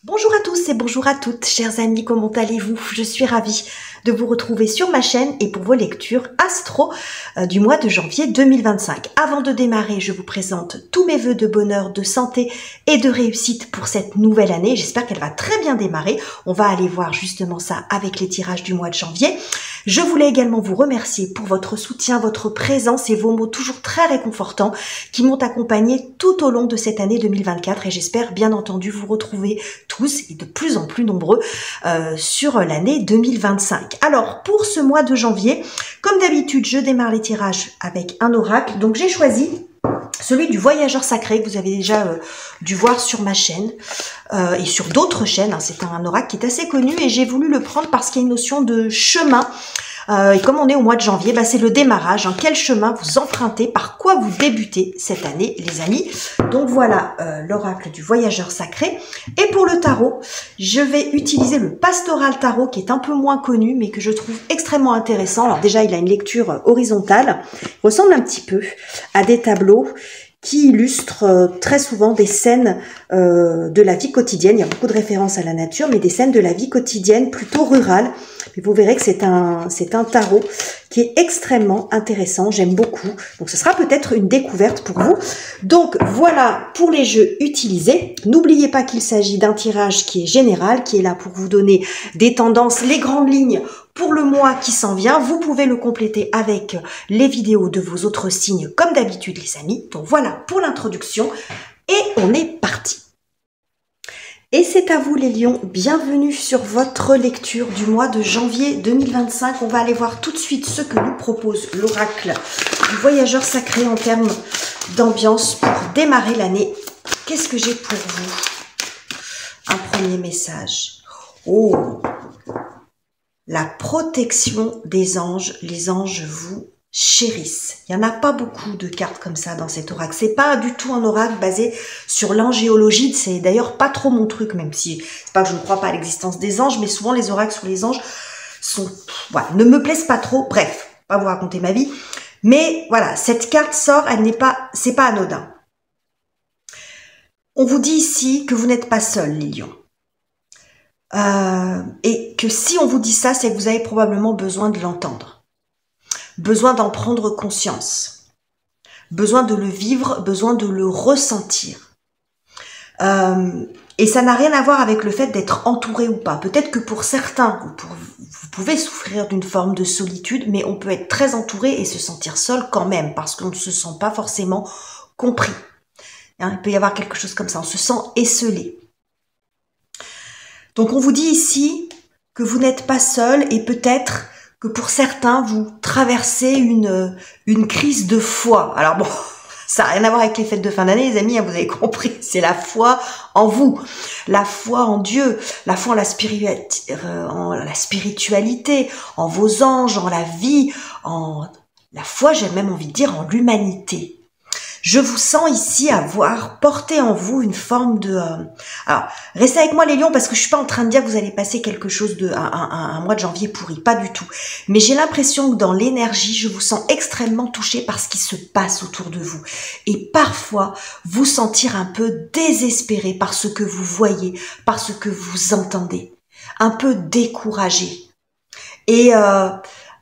Bonjour à tous et bonjour à toutes, chers amis, comment allez-vous? Je suis ravie de vous retrouver sur ma chaîne et pour vos lectures astro du mois de janvier 2025. Avant de démarrer, je vous présente tous mes vœux de bonheur, de santé et de réussite pour cette nouvelle année. J'espère qu'elle va très bien démarrer. On va aller voir justement ça avec les tirages du mois de janvier. Je voulais également vous remercier pour votre soutien, votre présence et vos mots toujours très réconfortants qui m'ont accompagné tout au long de cette année 2024 et j'espère bien entendu vous retrouver tous et de plus en plus nombreux sur l'année 2025. Alors pour ce mois de janvier, comme d'habitude, je démarre les tirages avec un oracle. Donc j'ai choisi celui du voyageur sacré que vous avez déjà dû voir sur ma chaîne et sur d'autres chaînes. C'est un oracle qui est assez connu et j'ai voulu le prendre parce qu'il y a une notion de chemin. Et comme on est au mois de janvier, c'est le démarrage. Quel chemin vous empruntez, par quoi vous débutez cette année, les amis. Donc voilà l'oracle du voyageur sacré. Et pour le tarot, je vais utiliser le pastoral tarot qui est un peu moins connu, mais que je trouve extrêmement intéressant. Alors déjà, il a une lecture horizontale. Il ressemble un petit peu à des tableaux qui illustrent très souvent des scènes de la vie quotidienne. Il y a beaucoup de références à la nature, mais des scènes de la vie quotidienne plutôt rurale. Mais vous verrez que c'est un tarot qui est extrêmement intéressant. J'aime beaucoup. Donc, ce sera peut-être une découverte pour vous. Donc, voilà pour les jeux utilisés. N'oubliez pas qu'il s'agit d'un tirage qui est général, qui est là pour vous donner des tendances, les grandes lignes pour le mois qui s'en vient. Vous pouvez le compléter avec les vidéos de vos autres signes, comme d'habitude, les amis. Donc, voilà pour l'introduction. Et on est parti. Et c'est à vous les lions, bienvenue sur votre lecture du mois de janvier 2025. On va aller voir tout de suite ce que nous propose l'oracle du voyageur sacré en termes d'ambiance pour démarrer l'année. Qu'est-ce que j'ai pour vous? Un premier message. Oh, la protection des anges. Les anges vous chérissent. Il n'y en a pas beaucoup de cartes comme ça dans cet oracle. C'est pas du tout un oracle basé sur l'angéologie. C'est d'ailleurs pas trop mon truc, même si c'est pas que je ne crois pas à l'existence des anges, mais souvent les oracles sur les anges voilà, ne me plaisent pas trop. Bref, pas vous raconter ma vie. Mais voilà, cette carte sort, c'est pas anodin. On vous dit ici que vous n'êtes pas seul, les lions. Et que si on vous dit ça, c'est que vous avez probablement besoin de l'entendre. Besoin d'en prendre conscience, besoin de le vivre, besoin de le ressentir. Et ça n'a rien à voir avec le fait d'être entouré ou pas. Peut-être que pour certains, vous pouvez souffrir d'une forme de solitude, mais on peut être très entouré et se sentir seul quand même, parce qu'on ne se sent pas forcément compris. Il peut y avoir quelque chose comme ça, on se sent esseulé. Donc on vous dit ici que vous n'êtes pas seul et peut-être que pour certains, vous traversez une crise de foi. Alors bon, ça n'a rien à voir avec les fêtes de fin d'année, les amis, vous avez compris. C'est la foi en vous, la foi en Dieu, la foi en la spiritualité, en vos anges, en la vie, en la foi, j'ai même envie de dire, en l'humanité. Je vous sens ici avoir porté en vous une forme de... Alors, restez avec moi les lions parce que je suis pas en train de dire que vous allez passer quelque chose de... un mois de janvier pourri, pas du tout. Mais j'ai l'impression que dans l'énergie, je vous sens extrêmement touché par ce qui se passe autour de vous. Et parfois, vous sentir un peu désespéré par ce que vous voyez, par ce que vous entendez. Un peu découragé. Et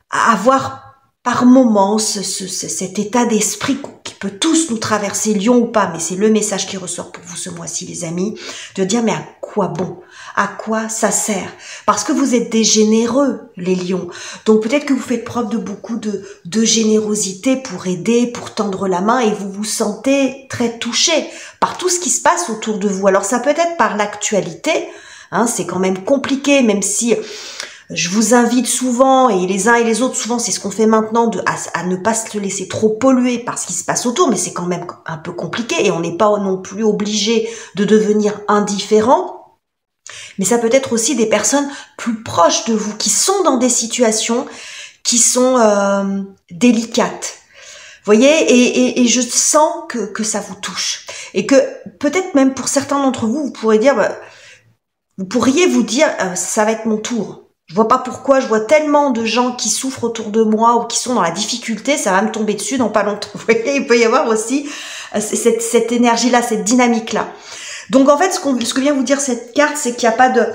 avoir par moments cet état d'esprit qui peut tous nous traverser, lion ou pas, mais c'est le message qui ressort pour vous ce mois-ci, les amis, de dire mais à quoi bon? À quoi ça sert? Parce que vous êtes des généreux, les lions. Donc peut-être que vous faites preuve de beaucoup de générosité pour aider, pour tendre la main et vous vous sentez très touché par tout ce qui se passe autour de vous. Alors ça peut être par l'actualité, c'est quand même compliqué, même si... Je vous invite souvent, et les uns et les autres, souvent c'est ce qu'on fait maintenant, à ne pas se laisser trop polluer par ce qui se passe autour, mais c'est quand même un peu compliqué et on n'est pas non plus obligé de devenir indifférent. Mais ça peut être aussi des personnes plus proches de vous, qui sont dans des situations qui sont délicates. Vous voyez, et je sens que ça vous touche. Et que peut-être même pour certains d'entre vous, vous pourriez vous dire, ça va être mon tour. Je vois pas pourquoi, je vois tellement de gens qui souffrent autour de moi ou qui sont dans la difficulté, ça va me tomber dessus dans pas longtemps. Vous voyez, il peut y avoir aussi cette énergie-là, cette dynamique-là. Donc en fait, ce que vient vous dire cette carte, c'est qu'il n'y a pas de...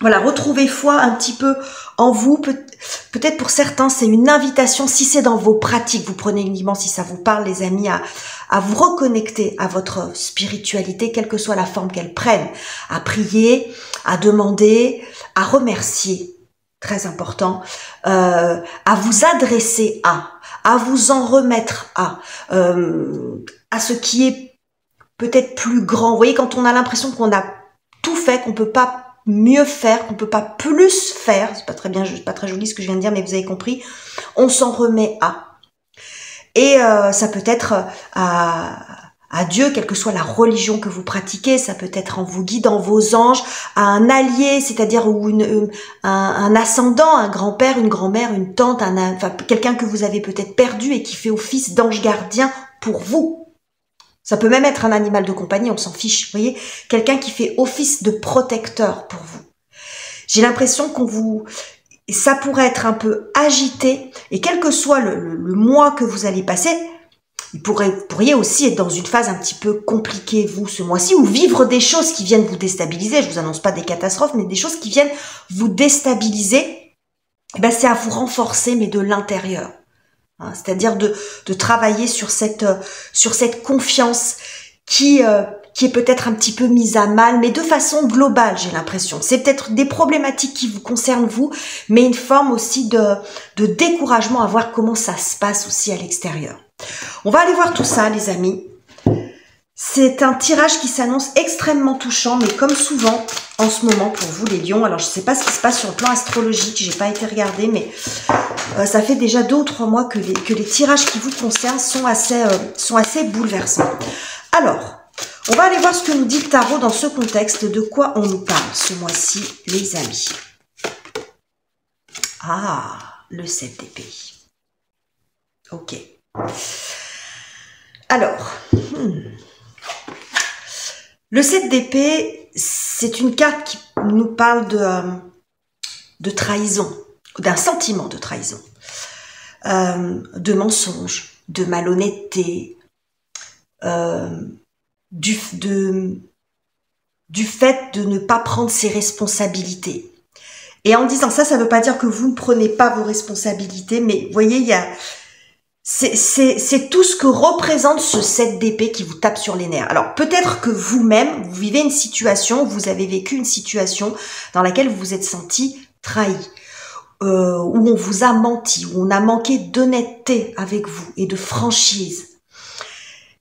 Voilà, retrouvez foi un petit peu en vous. Peut-être pour certains, c'est une invitation, si c'est dans vos pratiques, vous prenez uniquement si ça vous parle, les amis, à vous reconnecter à votre spiritualité, quelle que soit la forme qu'elle prenne, à prier, à demander, à remercier, très important, à vous adresser à vous en remettre à ce qui est peut-être plus grand. Vous voyez, quand on a l'impression qu'on a tout fait, qu'on peut pas mieux faire, qu'on peut pas plus faire, c'est pas très bien, pas très joli ce que je viens de dire, mais vous avez compris, on s'en remet à. Et ça peut être à Dieu, quelle que soit la religion que vous pratiquez, ça peut être en vous guidant vos anges, à un allié, c'est-à-dire un ascendant, un grand-père, une grand-mère, une tante, enfin, quelqu'un que vous avez peut-être perdu et qui fait office d'ange gardien pour vous. Ça peut même être un animal de compagnie, on s'en fiche, vous voyez, quelqu'un qui fait office de protecteur pour vous. J'ai l'impression ça pourrait être un peu agité, et quel que soit le mois que vous allez passer, vous pourriez aussi être dans une phase un petit peu compliquée, vous, ce mois-ci, ou vivre des choses qui viennent vous déstabiliser. Je vous annonce pas des catastrophes, mais des choses qui viennent vous déstabiliser. Eh ben, c'est à vous renforcer, mais de l'intérieur. Hein, c'est-à-dire de travailler sur cette confiance qui est peut-être un petit peu mise à mal, mais de façon globale, j'ai l'impression. C'est peut-être des problématiques qui vous concernent, vous, mais une forme aussi de découragement à voir comment ça se passe aussi à l'extérieur. On va aller voir tout ça, les amis. C'est un tirage qui s'annonce extrêmement touchant, mais comme souvent en ce moment pour vous, les lions. Alors, je ne sais pas ce qui se passe sur le plan astrologique, j'ai pas été regarder, mais ça fait déjà 2 ou 3 mois que les tirages qui vous concernent sont assez bouleversants. Alors, on va aller voir ce que nous dit le tarot dans ce contexte, de quoi on nous parle ce mois-ci, les amis. Ah, le 7 d'épée. Ok. Alors, le 7 d'épée, c'est une carte qui nous parle de trahison, d'un sentiment de trahison, de mensonge, de malhonnêteté, du fait de ne pas prendre ses responsabilités. Et en disant ça, ça ne veut pas dire que vous ne prenez pas vos responsabilités, mais vous voyez, c'est tout ce que représente ce 7 d'épée qui vous tape sur les nerfs. Alors peut-être que vous-même, vous vivez une situation, vous avez vécu une situation dans laquelle vous vous êtes senti trahi, où on vous a menti, où on a manqué d'honnêteté avec vous et de franchise.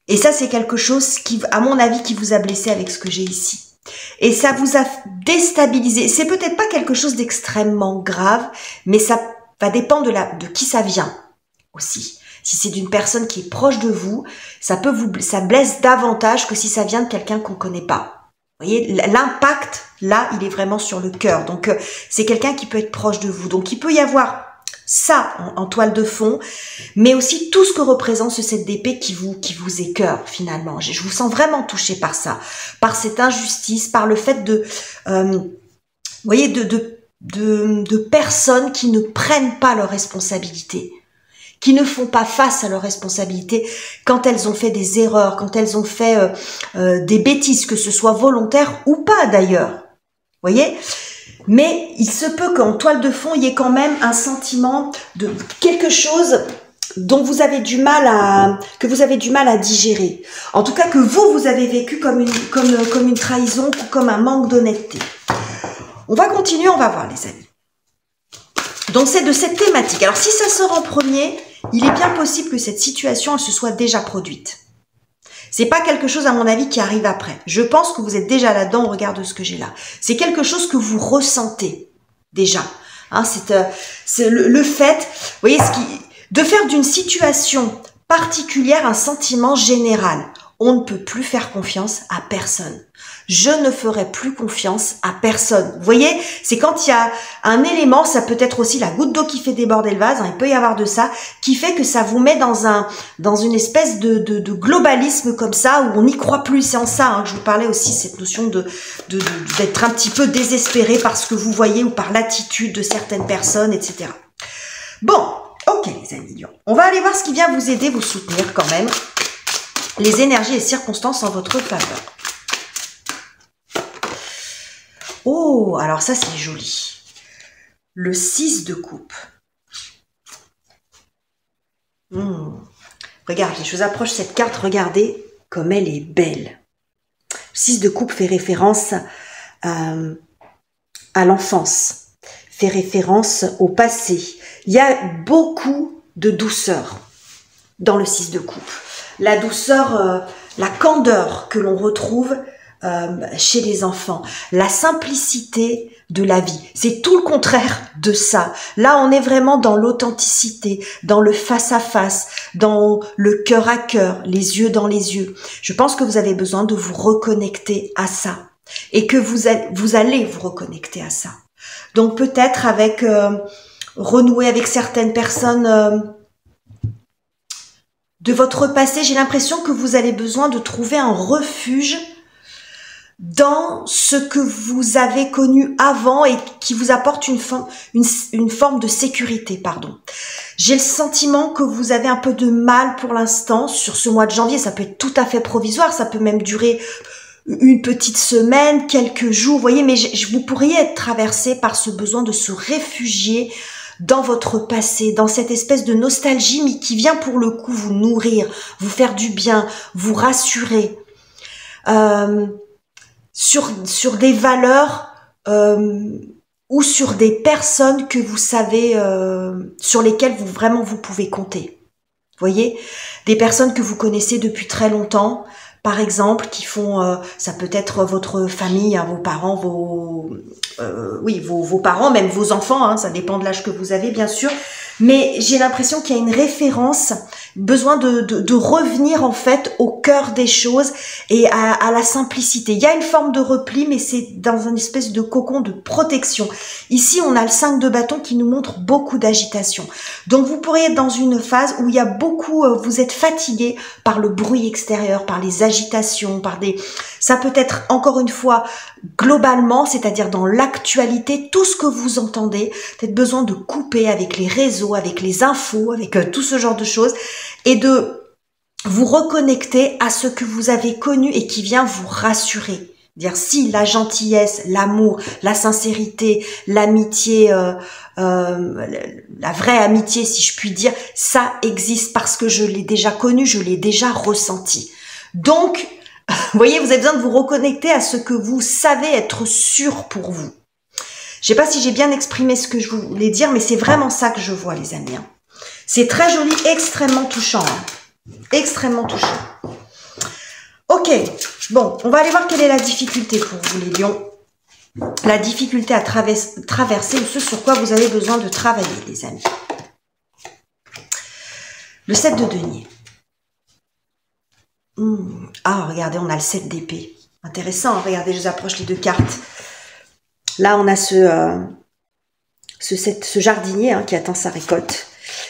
Et ça, c'est quelque chose qui, à mon avis, qui vous a blessé avec ce que j'ai ici. Et ça vous a déstabilisé. C'est peut-être pas quelque chose d'extrêmement grave, mais ça va dépendre de qui ça vient aussi. Si c'est d'une personne qui est proche de vous, ça blesse davantage que si ça vient de quelqu'un qu'on connaît pas. Vous voyez, l'impact, là, il est vraiment sur le cœur. Donc, c'est quelqu'un qui peut être proche de vous. Donc, il peut y avoir ça en toile de fond, mais aussi tout ce que représente ce 7 d'épée qui vous écœure, finalement. Je vous sens vraiment touché par ça, par cette injustice, par le fait vous voyez, de personnes qui ne prennent pas leurs responsabilités, qui ne font pas face à leurs responsabilités quand elles ont fait des erreurs, quand elles ont fait des bêtises, que ce soit volontaire ou pas d'ailleurs. Vous voyez ? Mais il se peut qu'en toile de fond, il y ait quand même un sentiment de quelque chose dont vous avez du mal à digérer. En tout cas, que vous avez vécu comme une trahison ou comme un manque d'honnêteté. On va continuer, on va voir, les amis. Donc, c'est de cette thématique. Alors, si ça sort en premier, il est bien possible que cette situation elle se soit déjà produite. C'est pas quelque chose, à mon avis, qui arrive après. Je pense que vous êtes déjà là-dedans, on regarde ce que j'ai là. C'est quelque chose que vous ressentez déjà. Hein, c'est le fait, vous voyez, de faire d'une situation particulière un sentiment général. On ne peut plus faire confiance à personne. Je ne ferai plus confiance à personne. Vous voyez, c'est quand il y a un élément, ça peut être aussi la goutte d'eau qui fait déborder le vase, hein, il peut y avoir de ça, qui fait que ça vous met dans une espèce de globalisme comme ça, où on n'y croit plus. C'est en ça hein, que je vous parlais aussi, cette notion d'être un petit peu désespéré par ce que vous voyez ou par l'attitude de certaines personnes, etc. Bon, ok les amis, on va aller voir ce qui vient vous aider, vous soutenir quand même. Les énergies et circonstances en votre faveur. Oh, alors ça c'est joli. Le 6 de coupe. Regardez, je vous approche cette carte, regardez comme elle est belle. 6 de coupe fait référence à l'enfance, fait référence au passé. Il y a beaucoup de douceur dans le 6 de coupe. La douceur, la candeur que l'on retrouve chez les enfants, la simplicité de la vie. C'est tout le contraire de ça. Là, on est vraiment dans l'authenticité, dans le face-à-face, dans le cœur à cœur, les yeux dans les yeux. Je pense que vous avez besoin de vous reconnecter à ça et que vous allez vous reconnecter à ça. Donc peut-être avec renouer avec certaines personnes de votre passé. J'ai l'impression que vous avez besoin de trouver un refuge dans ce que vous avez connu avant et qui vous apporte une forme de sécurité, pardon. J'ai le sentiment que vous avez un peu de mal pour l'instant sur ce mois de janvier. Ça peut être tout à fait provisoire, ça peut même durer une petite semaine, quelques jours, vous voyez, mais vous pourriez être traversé par ce besoin de se réfugier dans votre passé, dans cette espèce de nostalgie, mais qui vient pour le coup vous nourrir, vous faire du bien, vous rassurer. Sur des valeurs ou sur des personnes que vous savez, sur lesquelles vous pouvez compter. Vous voyez, des personnes que vous connaissez depuis très longtemps, par exemple, qui font, ça peut être votre famille, hein, vos parents, vos parents, même vos enfants, hein, ça dépend de l'âge que vous avez, bien sûr. Mais j'ai l'impression qu'il y a une référence, besoin de revenir en fait au cœur des choses et à la simplicité. Il y a une forme de repli, mais c'est dans une espèce de cocon de protection. Ici, on a le 5 de bâton qui nous montre beaucoup d'agitation. Donc, vous pourriez être dans une phase où il y a beaucoup, vous êtes fatigué par le bruit extérieur, par les agitations, ça peut être encore une fois globalement, c'est-à-dire dans l'actualité, tout ce que vous entendez, peut-être besoin de couper avec les réseaux, avec les infos, avec tout ce genre de choses, et de vous reconnecter à ce que vous avez connu et qui vient vous rassurer. Dire si la gentillesse, l'amour, la sincérité, l'amitié, la vraie amitié, si je puis dire, ça existe parce que je l'ai déjà connu, je l'ai déjà ressenti. Donc, vous voyez, vous avez besoin de vous reconnecter à ce que vous savez être sûr pour vous. Je sais pas si j'ai bien exprimé ce que je voulais dire, mais c'est vraiment ça que je vois, les amis. C'est très joli, extrêmement touchant. Extrêmement touchant. Ok, bon, on va aller voir quelle est la difficulté pour vous, les lions. La difficulté à traverser ou ce sur quoi vous avez besoin de travailler, les amis. Le 7 de denier. Ah, regardez, on a le 7 d'épée. Intéressant, hein, regardez, je vous approche les deux cartes. Là, on a ce jardinier hein, qui attend sa récolte.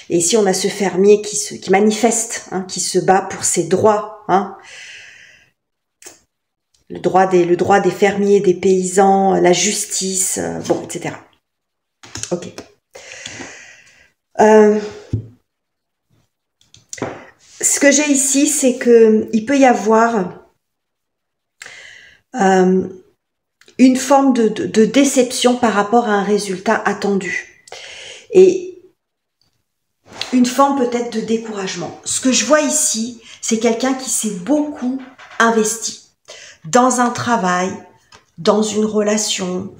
Et ici, on a ce fermier qui manifeste, hein, qui se bat pour ses droits. Hein. Le droit des fermiers, des paysans, la justice, bon, etc. Ok. Ce que j'ai ici, c'est que il peut y avoir une forme de déception par rapport à un résultat attendu. Et une forme peut-être de découragement. Ce que je vois ici, c'est quelqu'un qui s'est beaucoup investi dans un travail, dans une relation,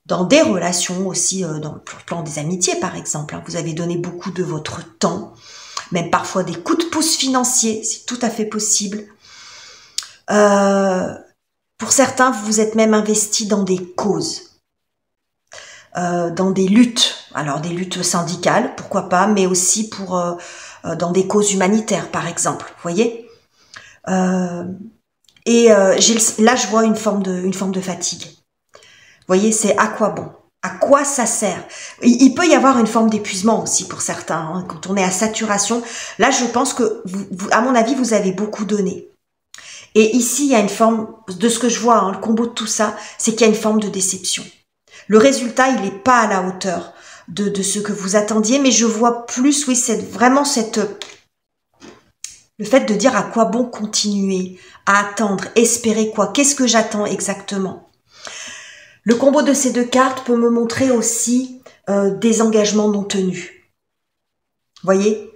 dans des relations aussi, dans le plan des amitiés par exemple. Vous avez donné beaucoup de votre temps, même parfois des coups de pouce financiers, c'est tout à fait possible. Pour certains, vous vous êtes même investi dans des causes, dans des luttes. Alors des luttes syndicales, pourquoi pas, mais aussi dans des causes humanitaires, par exemple. Vous voyez. Là, je vois une forme de fatigue. Vous voyez, c'est à quoi bon? À quoi ça sert? Il peut y avoir une forme d'épuisement aussi pour certains. Hein, quand on est à saturation, là, je pense que, à mon avis, vous avez beaucoup donné. Et ici, il y a une forme, de ce que je vois, hein, le combo de tout ça, c'est qu'il y a une forme de déception. Le résultat, il n'est pas à la hauteur de ce que vous attendiez, mais je vois plus, oui, c'est vraiment le fait de dire à quoi bon continuer, à attendre, espérer quoi, qu'est-ce que j'attends exactement. Le combo de ces deux cartes peut me montrer aussi des engagements non tenus. Vous voyez,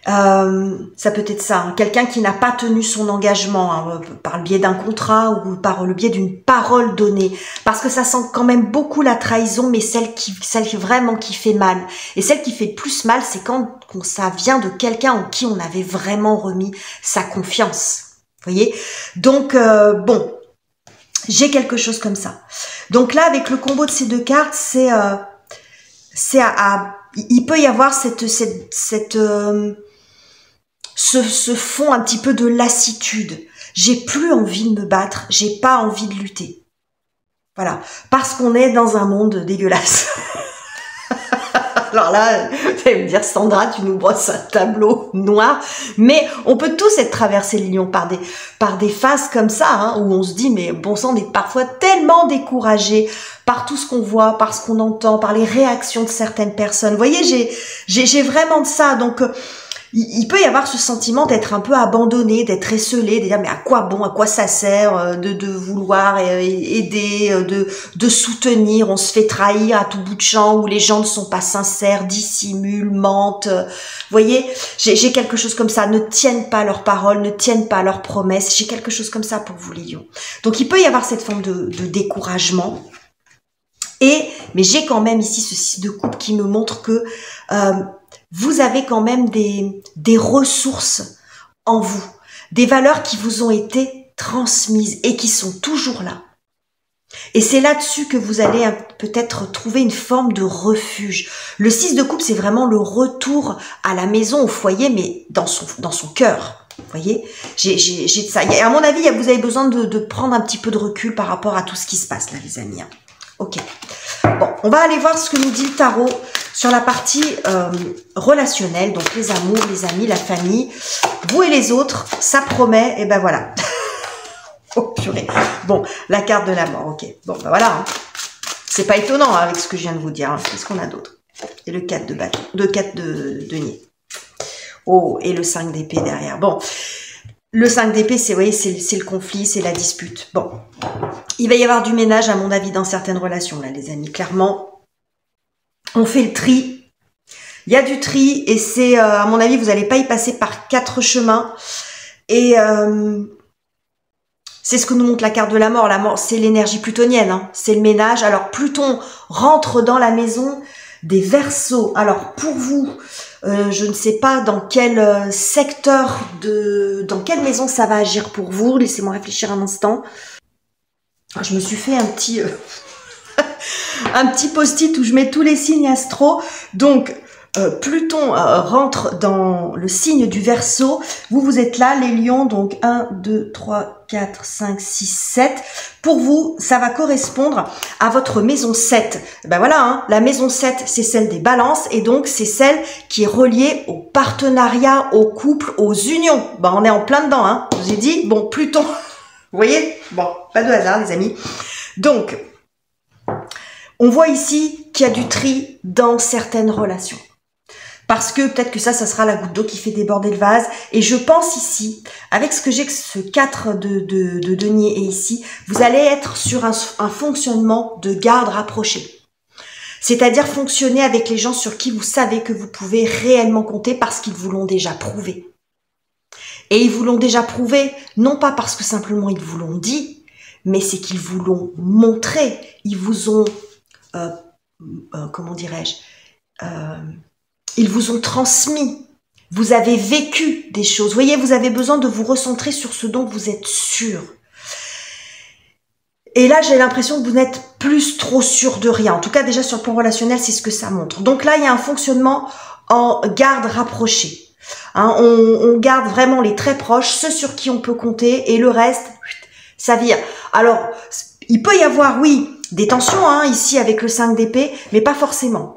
ça peut être ça, hein. Quelqu'un qui n'a pas tenu son engagement, hein, par le biais d'un contrat ou par le biais d'une parole donnée, parce que ça sent quand même beaucoup la trahison, mais celle qui vraiment qui fait mal. Et celle qui fait le plus mal, c'est quand ça vient de quelqu'un en qui on avait vraiment remis sa confiance. Vous voyez, donc bon, j'ai quelque chose comme ça. Donc là, avec le combo de ces deux cartes, il peut y avoir ce fond un petit peu de lassitude. J'ai plus envie de me battre, j'ai pas envie de lutter. Voilà, parce qu'on est dans un monde dégueulasse. Alors là, vous allez me dire, Sandra, tu nous brosses un tableau noir, mais on peut tous être traversés, les lions, par des phases comme ça, hein, où on se dit, mais bon sang, on est parfois tellement découragé par tout ce qu'on voit, par ce qu'on entend, par les réactions de certaines personnes. Vous voyez, j'ai vraiment de ça, donc il peut y avoir ce sentiment d'être un peu abandonné, d'être esseulé, de dire mais à quoi bon, à quoi ça sert de vouloir aider, de soutenir, on se fait trahir à tout bout de champ, où les gens ne sont pas sincères, dissimulent, mentent. Vous voyez, j'ai quelque chose comme ça, ne tiennent pas leurs paroles, ne tiennent pas leurs promesses, j'ai quelque chose comme ça pour vous les lions. Donc il peut y avoir cette forme de découragement. Mais j'ai quand même ici ce 6 de coupe qui me montre que vous avez quand même des ressources en vous, des valeurs qui vous ont été transmises et qui sont toujours là. Et c'est là-dessus que vous allez peut-être trouver une forme de refuge. Le 6 de coupe, c'est vraiment le retour à la maison, au foyer, mais dans son cœur. Vous voyez, j'ai de ça. À mon avis, vous avez besoin de prendre un petit peu de recul par rapport à tout ce qui se passe là, les amis. Ok. Bon, on va aller voir ce que nous dit le tarot sur la partie relationnelle, donc les amours, les amis, la famille, vous et les autres, ça promet, et ben voilà. Oh purée. Bon, la carte de la mort, ok. Bon, ben voilà. Hein. C'est pas étonnant hein, avec ce que je viens de vous dire. Hein. Qu'est-ce qu'on a d'autre? Et le 4 de bâton, 4 de denier. Oh, et le 5 d'épée derrière. Bon. Le 5 d'épée, c'est le conflit, c'est la dispute. Bon, il va y avoir du ménage, à mon avis, dans certaines relations, là, les amis. Clairement, on fait le tri. Il y a du tri, et c'est, à mon avis, vous n'allez pas y passer par 4 chemins. Et c'est ce que nous montre la carte de la mort. La mort, c'est l'énergie plutonienne, hein. C'est le ménage. Alors, Pluton rentre dans la maison des Verseaux. Alors, pour vous... je ne sais pas dans quel secteur, dans quelle maison ça va agir pour vous. Laissez-moi réfléchir un instant. Je me suis fait un petit, un petit post-it où je mets tous les signes astro. Donc, Pluton rentre dans le signe du Verseau. Vous êtes là, les lions. Donc, 1, 2, 3, 4, 5, 6, 7. Pour vous, ça va correspondre à votre maison 7. Ben voilà, hein, la maison 7, c'est celle des balances. Et donc, c'est celle qui est reliée au partenariat, au couple, aux unions. Ben, on est en plein dedans. Hein. Je vous ai dit, bon, Pluton. Vous voyez? Bon, pas de hasard, les amis. Donc, on voit ici qu'il y a du tri dans certaines relations. Parce que peut-être que ça sera la goutte d'eau qui fait déborder le vase. Et je pense ici, avec ce que j'ai, que ce 4 de denier est ici, vous allez être sur un fonctionnement de garde rapproché. C'est-à-dire fonctionner avec les gens sur qui vous savez que vous pouvez réellement compter parce qu'ils vous l'ont déjà prouvé. Et ils vous l'ont déjà prouvé, non pas parce que simplement ils vous l'ont dit, mais c'est qu'ils vous l'ont montré. Ils vous ont, comment dirais-je, ils vous ont transmis. Vous avez vécu des choses. Vous voyez, vous avez besoin de vous recentrer sur ce dont vous êtes sûr. Et là, j'ai l'impression que vous n'êtes plus trop sûr de rien. En tout cas, déjà sur le plan relationnel, c'est ce que ça montre. Donc là, il y a un fonctionnement en garde rapprochée. Hein, on garde vraiment les très proches, ceux sur qui on peut compter, et le reste, ça vire. Alors, il peut y avoir, oui, des tensions hein, ici avec le 5 d'épée, mais pas forcément.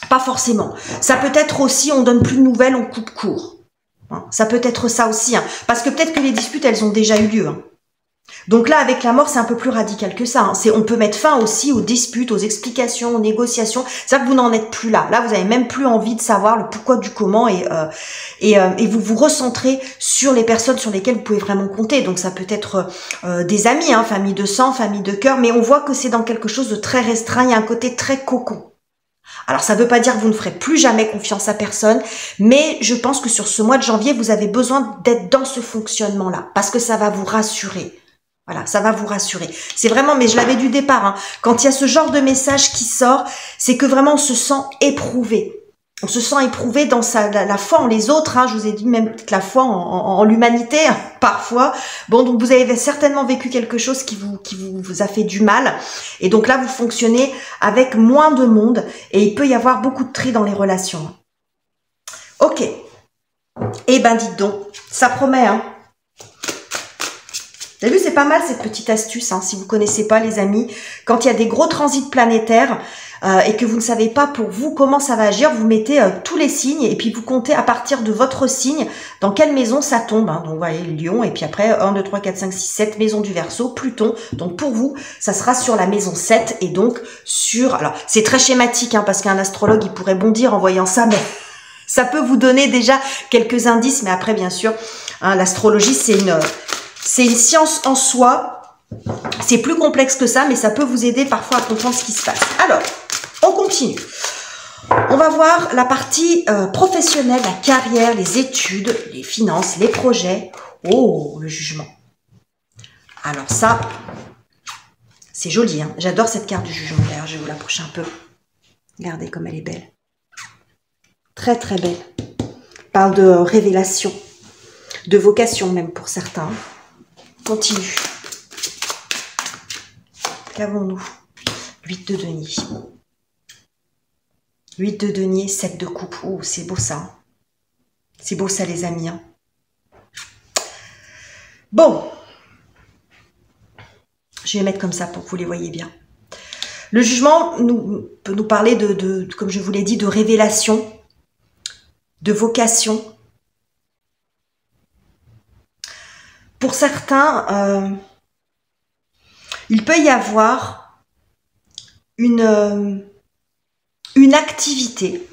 Pas forcément. Ça peut être aussi, on donne plus de nouvelles, on coupe court. Hein, ça peut être ça aussi. Hein, parce que peut-être que les disputes, elles ont déjà eu lieu. Hein. Donc là, avec la mort, c'est un peu plus radical que ça. Hein. On peut mettre fin aussi aux disputes, aux explications, aux négociations. C'est-à-dire que vous n'en êtes plus là. Là, vous avez même plus envie de savoir le pourquoi du comment et vous vous recentrez sur les personnes sur lesquelles vous pouvez vraiment compter. Donc ça peut être des amis, hein, famille de sang, famille de cœur, mais on voit que c'est dans quelque chose de très restreint. Il y a un côté très cocon. Alors, ça ne veut pas dire que vous ne ferez plus jamais confiance à personne, mais je pense que sur ce mois de janvier, vous avez besoin d'être dans ce fonctionnement-là, parce que ça va vous rassurer. Voilà, ça va vous rassurer. C'est vraiment, mais je l'avais du départ, hein, quand il y a ce genre de message qui sort, c'est que vraiment on se sent éprouvé. On se sent éprouvé dans la foi en les autres, hein, je vous ai dit même peut-être la foi en l'humanité, hein, parfois. Bon, donc vous avez certainement vécu quelque chose qui vous a fait du mal. Et donc là, vous fonctionnez avec moins de monde et il peut y avoir beaucoup de tri dans les relations. Ok. Eh ben, dites donc, ça promet, hein. Vous avez vu, c'est pas mal cette petite astuce, hein, si vous connaissez pas les amis. Quand il y a des gros transits planétaires et que vous ne savez pas pour vous comment ça va agir, vous mettez tous les signes et puis vous comptez à partir de votre signe dans quelle maison ça tombe. Hein. Donc vous voyez, Lion et puis après 1, 2, 3, 4, 5, 6, 7, maison du Verseau, Pluton. Donc pour vous, ça sera sur la maison 7 et donc sur... Alors c'est très schématique hein, parce qu'un astrologue, il pourrait bondir en voyant ça, mais ça peut vous donner déjà quelques indices. Mais après, bien sûr, hein, l'astrologie, c'est une science en soi, c'est plus complexe que ça, mais ça peut vous aider parfois à comprendre ce qui se passe. Alors, on continue. On va voir la partie professionnelle, la carrière, les études, les finances, les projets. Oh, le jugement. Alors ça, c'est joli, hein. J'adore cette carte du jugement. D'ailleurs, je vais vous l'approcher un peu. Regardez comme elle est belle. Très, très belle. Elle parle de révélation, de vocation même pour certains. Continue. Qu'avons-nous? 8 de denier. 8 de denier, 7 de coupe. Oh, c'est beau ça. Hein. C'est beau ça, les amis. Hein. Bon. Je vais mettre comme ça pour que vous les voyez bien. Le jugement peut nous parler comme je vous l'ai dit, de révélation, de vocation. Pour certains, il peut y avoir une activité.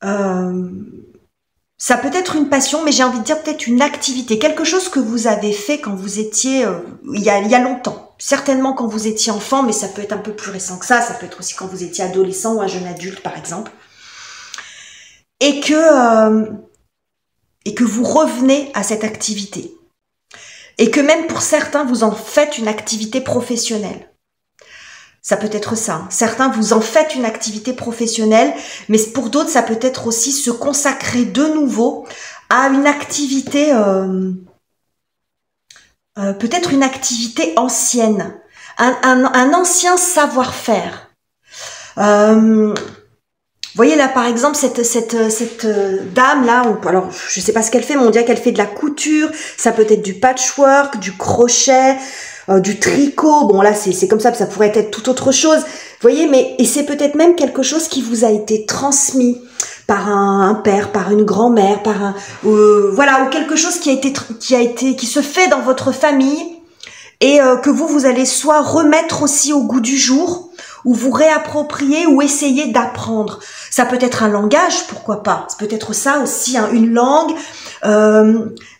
Ça peut être une passion, mais j'ai envie de dire peut-être une activité. Quelque chose que vous avez fait quand vous étiez, il y a longtemps. Certainement quand vous étiez enfant, mais ça peut être un peu plus récent que ça. Ça peut être aussi quand vous étiez adolescent ou un jeune adulte, par exemple. Et que vous revenez à cette activité. Et que même pour certains, vous en faites une activité professionnelle. Ça peut être ça. Hein. Certains, vous en faites une activité professionnelle, mais pour d'autres, ça peut être aussi se consacrer de nouveau à une activité, peut-être une activité ancienne, un ancien savoir-faire. Vous voyez là par exemple cette dame là, alors je sais pas ce qu'elle fait, mais on dirait qu'elle fait de la couture, ça peut être du patchwork, du crochet, du tricot, bon là c'est comme ça pourrait être tout autre chose, vous voyez, mais et c'est peut-être même quelque chose qui vous a été transmis par un père, par une grand-mère, par un voilà, ou quelque chose qui se fait dans votre famille et que vous allez soit remettre aussi au goût du jour, ou vous réapproprier ou essayer d'apprendre. Ça peut être un langage, pourquoi pas. Ça peut être ça aussi, hein, une langue.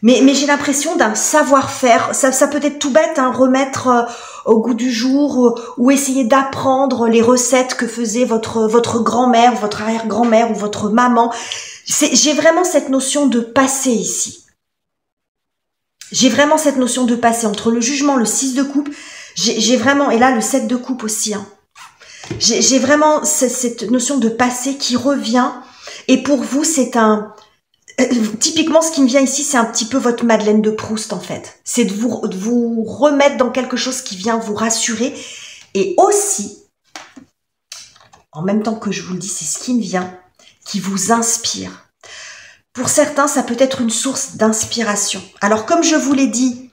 Mais j'ai l'impression d'un savoir-faire. Ça peut être tout bête, hein, remettre au goût du jour ou essayer d'apprendre les recettes que faisait votre grand-mère, votre arrière-grand-mère ou votre maman. J'ai vraiment cette notion de passé ici. J'ai vraiment cette notion de passé. Entre le jugement, le 6 de coupe, j'ai vraiment, et là le 7 de coupe aussi, hein. J'ai vraiment cette notion de passé qui revient et pour vous c'est typiquement ce qui me vient ici, c'est un petit peu votre Madeleine de Proust en fait. C'est de vous remettre dans quelque chose qui vient vous rassurer et aussi, en même temps que je vous le dis, c'est ce qui me vient, qui vous inspire. Pour certains, ça peut être une source d'inspiration. Alors comme je vous l'ai dit,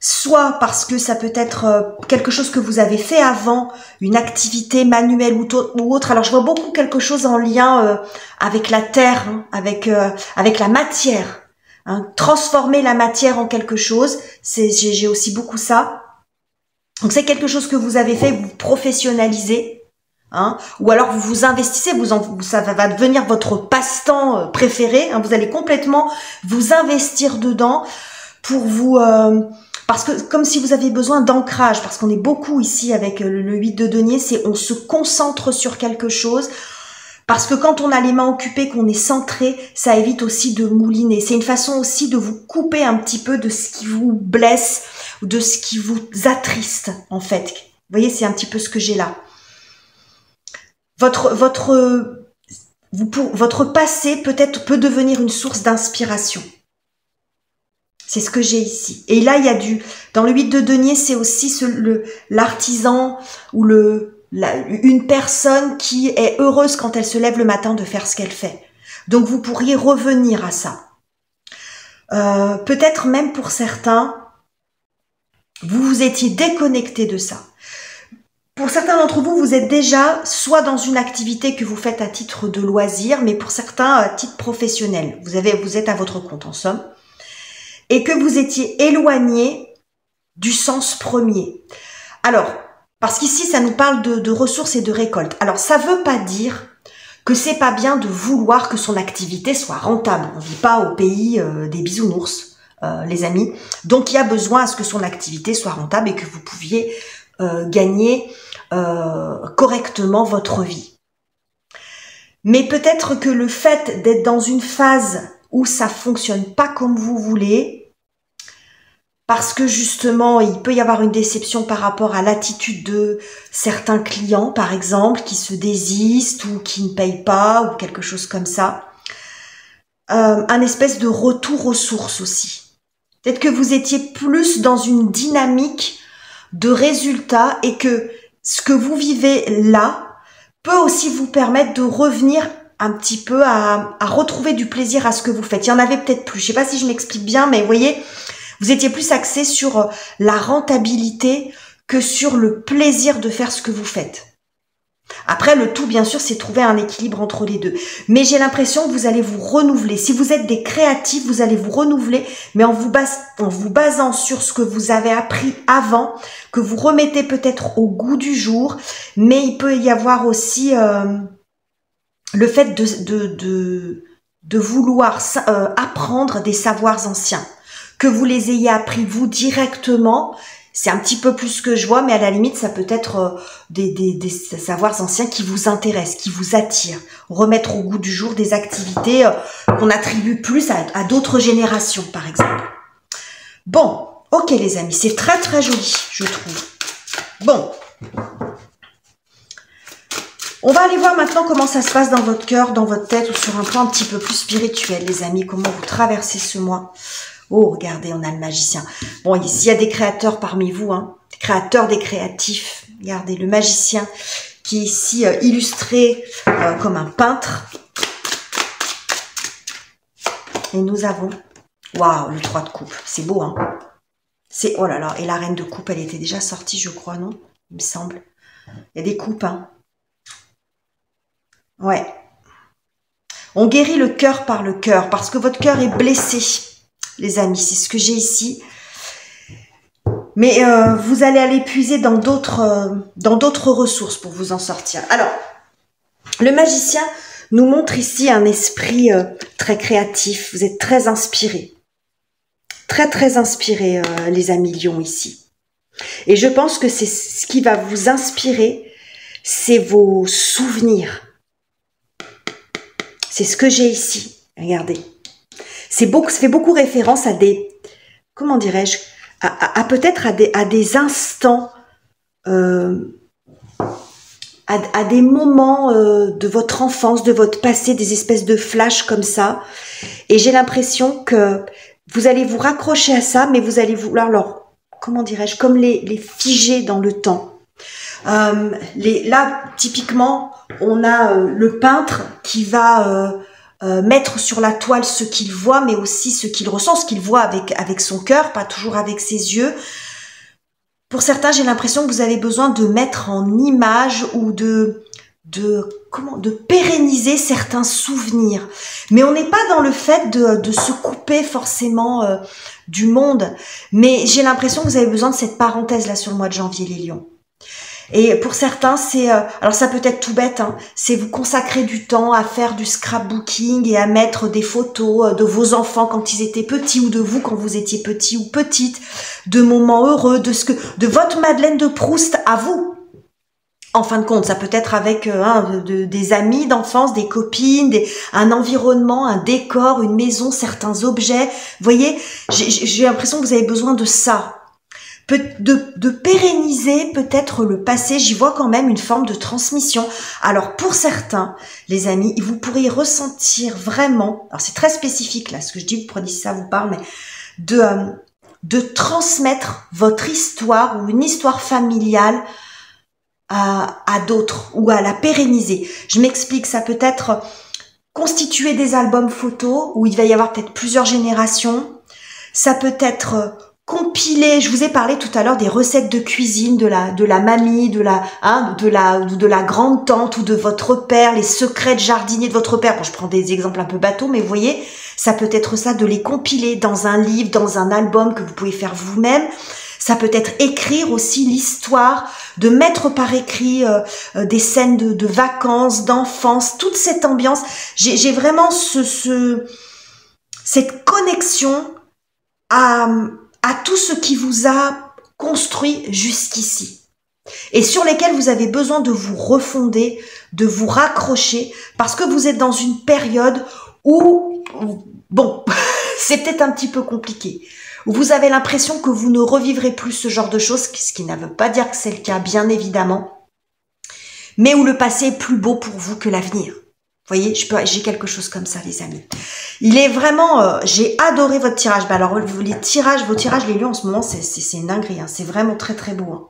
soit parce que ça peut être quelque chose que vous avez fait avant, une activité manuelle ou autre. Alors je vois beaucoup quelque chose en lien avec la terre, hein, avec la matière. hein, transformer la matière en quelque chose. J'ai aussi beaucoup ça. Donc c'est quelque chose que vous avez fait, vous professionnalisez, hein, ou alors vous vous investissez, ça va devenir votre passe-temps préféré, hein, vous allez complètement vous investir dedans pour vous, parce que comme si vous aviez besoin d'ancrage, parce qu'on est beaucoup ici avec le 8 de denier, c'est on se concentre sur quelque chose, parce que quand on a les mains occupées, qu'on est centré, ça évite aussi de mouliner. C'est une façon aussi de vous couper un petit peu de ce qui vous blesse, ou de ce qui vous attriste, en fait. Vous voyez, c'est un petit peu ce que j'ai là. Votre passé peut devenir une source d'inspiration. C'est ce que j'ai ici. Et là, il y a dans le 8 de denier, c'est aussi l'artisan ou une personne qui est heureuse quand elle se lève le matin de faire ce qu'elle fait. Donc, vous pourriez revenir à ça. Peut-être même pour certains, vous vous étiez déconnecté de ça. Pour certains d'entre vous, vous êtes déjà soit dans une activité que vous faites à titre de loisir, mais pour certains à titre professionnel. Vous êtes à votre compte en somme. Et que vous étiez éloigné du sens premier. Alors, parce qu'ici, ça nous parle de ressources et de récoltes. Alors, ça veut pas dire que c'est pas bien de vouloir que son activité soit rentable. On vit pas au pays des bisounours. Les amis. Donc, il y a besoin à ce que son activité soit rentable et que vous pouviez gagner correctement votre vie. Mais peut-être que le fait d'être dans une phase où ça fonctionne pas comme vous voulez, parce que justement, il peut y avoir une déception par rapport à l'attitude de certains clients, par exemple, qui se désistent ou qui ne payent pas ou quelque chose comme ça. Un espèce de retour aux sources aussi. Peut-être que vous étiez plus dans une dynamique de résultats et que ce que vous vivez là peut aussi vous permettre de revenir un petit peu à retrouver du plaisir à ce que vous faites. Il y en avait peut-être plus. Je sais pas si je m'explique bien, mais vous voyez, vous étiez plus axé sur la rentabilité que sur le plaisir de faire ce que vous faites. Après, le tout, bien sûr, c'est trouver un équilibre entre les deux. Mais j'ai l'impression que vous allez vous renouveler. Si vous êtes des créatifs, vous allez vous renouveler, mais en vous basant sur ce que vous avez appris avant, que vous remettez peut-être au goût du jour. Mais il peut y avoir aussi le fait de vouloir apprendre des savoirs anciens. Que vous les ayez appris vous directement, c'est un petit peu plus ce que je vois, mais à la limite, ça peut être des savoirs anciens qui vous intéressent, qui vous attirent. Remettre au goût du jour des activités qu'on attribue plus à d'autres générations, par exemple. Bon, ok les amis, c'est très très joli, je trouve. Bon. On va aller voir maintenant comment ça se passe dans votre cœur, dans votre tête, ou sur un plan un petit peu plus spirituel, les amis. Comment vous traversez ce mois. Oh, regardez, on a le magicien. Bon, ici, il y a des créateurs parmi vous, hein, des créateurs, des créatifs. Regardez, le magicien qui est ici illustré comme un peintre. Et nous avons, waouh, le 3 de coupe. C'est beau, hein. C'est, oh là là, et la reine de coupe, elle était déjà sortie, je crois, non? Il me semble. Il y a des coupes, hein. Ouais. On guérit le cœur par le cœur, parce que votre cœur est blessé. Les amis, c'est ce que j'ai ici. Mais vous allez aller puiser dans d'autres ressources pour vous en sortir. Alors, le magicien nous montre ici un esprit très créatif. Vous êtes très inspirés. Très, très inspirés, les amis lions ici. Et je pense que c'est ce qui va vous inspirer, c'est vos souvenirs. C'est ce que j'ai ici. Regardez. Ça fait beaucoup référence à des, comment dirais-je, peut-être à des instants, à des moments de votre enfance, de votre passé, des espèces de flashs comme ça. Et j'ai l'impression que vous allez vous raccrocher à ça, mais vous allez vouloir comment dirais-je, comme les figer dans le temps. Là, typiquement, on a le peintre qui va mettre sur la toile ce qu'il voit, mais aussi ce qu'il ressent, ce qu'il voit avec son cœur, pas toujours avec ses yeux. Pour certains, j'ai l'impression que vous avez besoin de mettre en image ou de de pérenniser certains souvenirs. Mais on n'est pas dans le fait de se couper forcément du monde. Mais j'ai l'impression que vous avez besoin de cette parenthèse là sur le mois de janvier, les lions. Et pour certains, c'est alors ça peut être tout bête, hein, c'est vous consacrer du temps à faire du scrapbooking et à mettre des photos de vos enfants quand ils étaient petits ou de vous quand vous étiez petit ou petite, de moments heureux, de votre Madeleine de Proust à vous. En fin de compte, ça peut être avec des amis d'enfance, des copines, un environnement, un décor, une maison, certains objets. Vous voyez, j'ai l'impression que vous avez besoin de ça. De pérenniser peut-être le passé, j'y vois quand même une forme de transmission. Alors pour certains, les amis, vous pourriez ressentir vraiment, alors c'est très spécifique là, ce que je dis, vous prenez si ça vous parle, mais de transmettre votre histoire ou une histoire familiale à d'autres ou à la pérenniser. Je m'explique, ça peut être constituer des albums photos où il va y avoir peut-être plusieurs générations. Ça peut être compiler, je vous ai parlé tout à l'heure des recettes de cuisine de la mamie, de la grande tante ou de votre père, les secrets de jardinier de votre père. Bon, je prends des exemples un peu bateaux, mais vous voyez, ça peut être ça, de les compiler dans un livre, dans un album que vous pouvez faire vous-même. Ça peut être écrire aussi l'histoire, de mettre par écrit des scènes de vacances, d'enfance, toute cette ambiance. J'ai vraiment cette connexion à tout ce qui vous a construit jusqu'ici et sur lesquels vous avez besoin de vous refonder, de vous raccrocher parce que vous êtes dans une période où, bon, c'est peut-être un petit peu compliqué, où vous avez l'impression que vous ne revivrez plus ce genre de choses, ce qui ne veut pas dire que c'est le cas, bien évidemment, mais où le passé est plus beau pour vous que l'avenir. Vous voyez, j'ai quelque chose comme ça, les amis. Il est vraiment, j'ai adoré votre tirage. Bah alors, vos tirages, les lions, en ce moment, c'est une dinguerie. Hein. C'est vraiment très, très beau. Hein.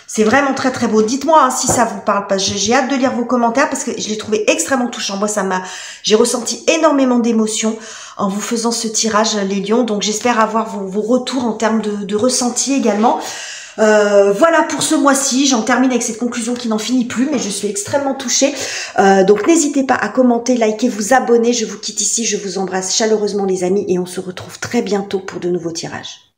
C'est vraiment très, très beau. Dites-moi hein, si ça vous parle. Parce que j'ai hâte de lire vos commentaires parce que je l'ai trouvé extrêmement touchant. Moi, j'ai ressenti énormément d'émotions en vous faisant ce tirage, les lions. Donc, j'espère avoir vos retours en termes de ressenti également. Voilà pour ce mois-ci, j'en termine avec cette conclusion qui n'en finit plus, mais je suis extrêmement touchée. Donc n'hésitez pas à commenter, liker, vous abonner. Je vous quitte ici, je vous embrasse chaleureusement les amis et on se retrouve très bientôt pour de nouveaux tirages.